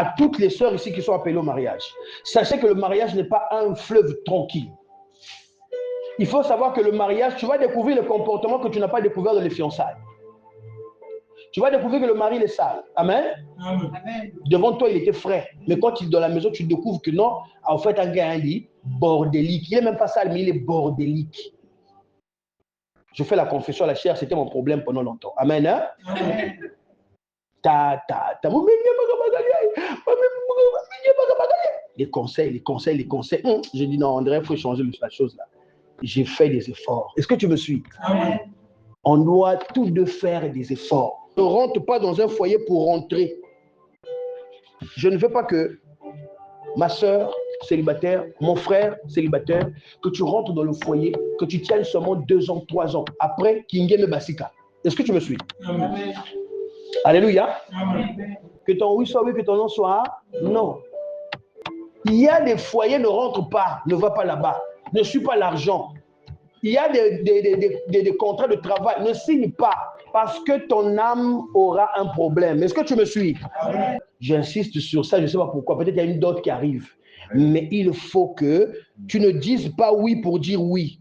À toutes les sœurs ici qui sont appelées au mariage, sachez que le mariage n'est pas un fleuve tranquille. Il faut savoir que le mariage, tu vas découvrir le comportement que tu n'as pas découvert dans les fiançailles. Tu vas découvrir que le mari est sale. Amen. Amen. Devant toi, il était frais. Mais quand il est dans la maison, tu découvres que non, en fait, un gars, il est bordélique. Il n'est même pas sale, mais il est bordélique. Je fais la confession à la chair, c'était mon problème pendant longtemps. Amen. Hein? Amen. Les conseils. Je dis non, André, il faut changer la chose là. J'ai fait des efforts. Est-ce que tu me suis? Amen. On doit tous deux faire des efforts. Ne rentre pas dans un foyer pour rentrer. Je ne veux pas que ma soeur célibataire, mon frère célibataire, que tu rentres dans le foyer, que tu tiennes seulement 2 ans, 3 ans. Après, Kingeme Basika. Est-ce que tu me suis? Amen. Alléluia. Amen. Que ton oui soit oui, que ton non soit non. Il y a des foyers, ne rentre pas, ne va pas là-bas. Ne suis pas l'argent. Il y a des contrats de travail, ne signe pas parce que ton âme aura un problème. Est-ce que tu me suis? J'insiste sur ça, je ne sais pas pourquoi. Peut-être qu'il y a une dot qui arrive. Mais il faut que tu ne dises pas oui pour dire oui.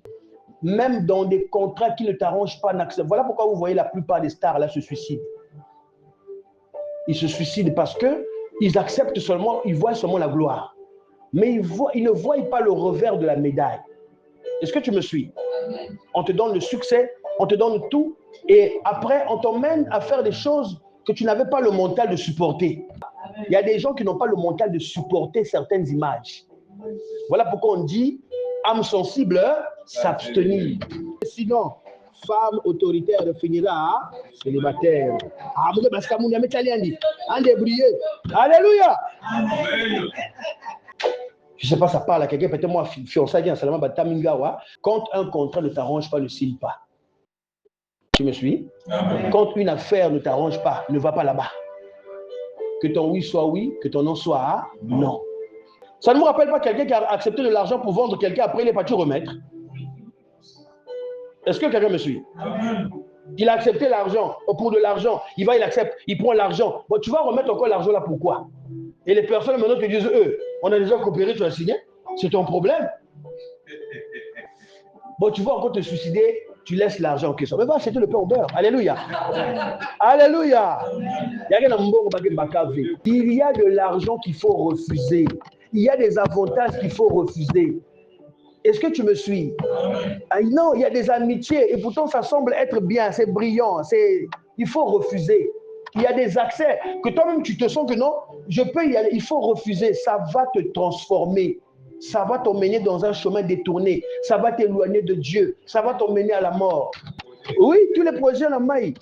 Même dans des contrats qui ne t'arrangent pas, n'accepte. Voilà pourquoi vous voyez la plupart des stars là se suicident. Ils se suicident parce qu'ils acceptent seulement, ils voient seulement la gloire. Mais ils ne voient pas le revers de la médaille. Est-ce que tu me suis? On te donne le succès, on te donne tout, et après, on t'emmène à faire des choses que tu n'avais pas le mental de supporter. Il y a des gens qui n'ont pas le mental de supporter certaines images. Voilà pourquoi on dit, âme sensible, s'abstenir. Sinon, femme autoritaire finira célibataire. Alléluia. Je ne sais pas, ça parle à quelqu'un, peut-être moi, fiançailles, quand un contrat ne t'arrange pas, ne signe pas. Tu me suis? Amen. Quand une affaire ne t'arrange pas, ne va pas là-bas. Que ton oui soit oui, que ton non soit non. Ça ne me rappelle pas quelqu'un qui a accepté de l'argent pour vendre quelqu'un, après il n'est pas tout remettre. Est-ce que quelqu'un me suit? Amen. Il a accepté l'argent, pour de l'argent, il accepte, il prend l'argent. Bon, tu vas remettre encore l'argent là, pourquoi? Et les personnes maintenant te disent, on a déjà coopéré, tu as signé, c'est ton problème. Bon, tu vas encore te suicider, tu laisses l'argent en question. Mais va acheter le pain au beurre. Alléluia. Alléluia. Il y a de l'argent qu'il faut refuser. Il y a des avantages qu'il faut refuser. Est-ce que tu me suis? Non, il y a des amitiés et pourtant ça semble être bien, c'est brillant, il faut refuser. Il y a des accès que toi-même tu te sens que non, je peux y aller, il faut refuser. Ça va te transformer, ça va t'emmener dans un chemin détourné, ça va t'éloigner de Dieu, ça va t'emmener à la mort. Oui, tous les projets la maille.